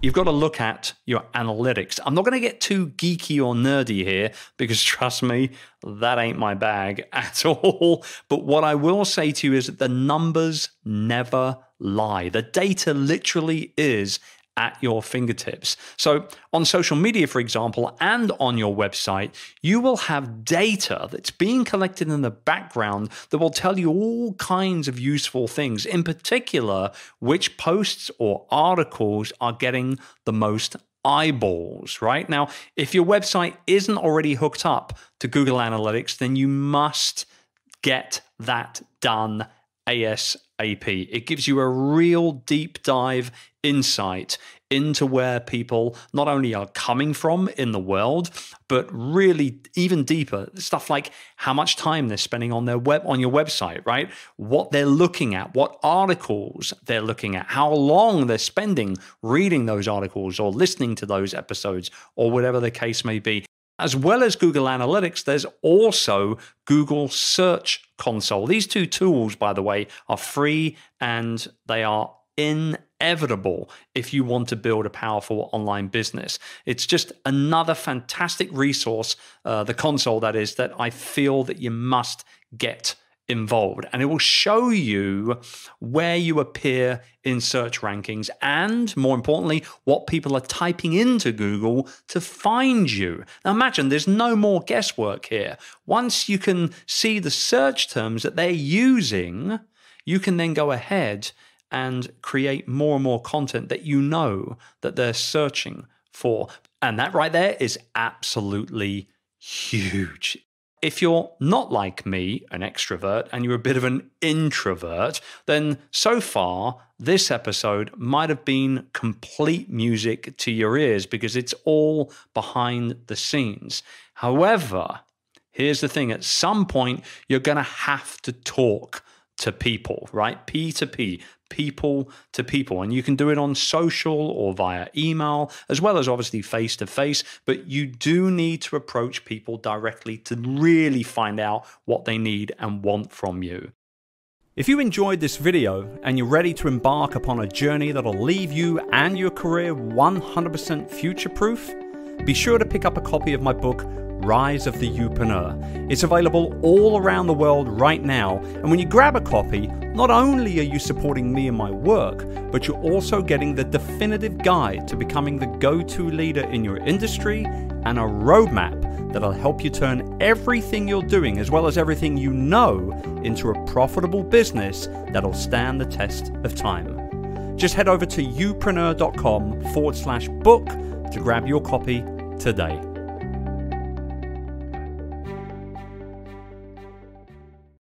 you've got to look at your analytics. I'm not going to get too geeky or nerdy here because trust me, that ain't my bag at all. But what I will say to you is that the numbers never lie. The data literally is at your fingertips. So on social media, for example, and on your website, you will have data that's being collected in the background that will tell you all kinds of useful things, in particular, which posts or articles are getting the most eyeballs, right? Now, if your website isn't already hooked up to Google Analytics, then you must get that done ASAP. It gives you a real deep dive insight into where people not only are coming from in the world, but really even deeper stuff like how much time they're spending on your website, right? What they're looking at, what articles they're looking at, how long they're spending reading those articles or listening to those episodes or whatever the case may be. As well as Google Analytics, there's also Google Search Console. These two tools, by the way, are free and they are inevitable if you want to build a powerful online business. It's just another fantastic resource, the console that is, that I feel that you must get involved. And it will show you where you appear in search rankings and, more importantly, what people are typing into Google to find you. Now imagine there's no more guesswork here. Once you can see the search terms that they're using, you can then go ahead and create more and more content that you know that they're searching for. And that right there is absolutely huge. If you're not like me, an extrovert, and you're a bit of an introvert, then so far, this episode might have been complete music to your ears because it's all behind the scenes. However, here's the thing. At some point, you're going to have to talk to people, right? P2P, people to people. And you can do it on social or via email, as well as obviously face-to-face. But you do need to approach people directly to really find out what they need and want from you. If you enjoyed this video and you're ready to embark upon a journey that'll leave you and your career 100% future-proof, be sure to pick up a copy of my book, Rise of the Youpreneur. It's available all around the world right now, and when you grab a copy, not only are you supporting me and my work, but you're also getting the definitive guide to becoming the go-to leader in your industry and a roadmap that'll help you turn everything you're doing, as well as everything you know, into a profitable business that'll stand the test of time. Just head over to youpreneur.com/book to grab your copy today.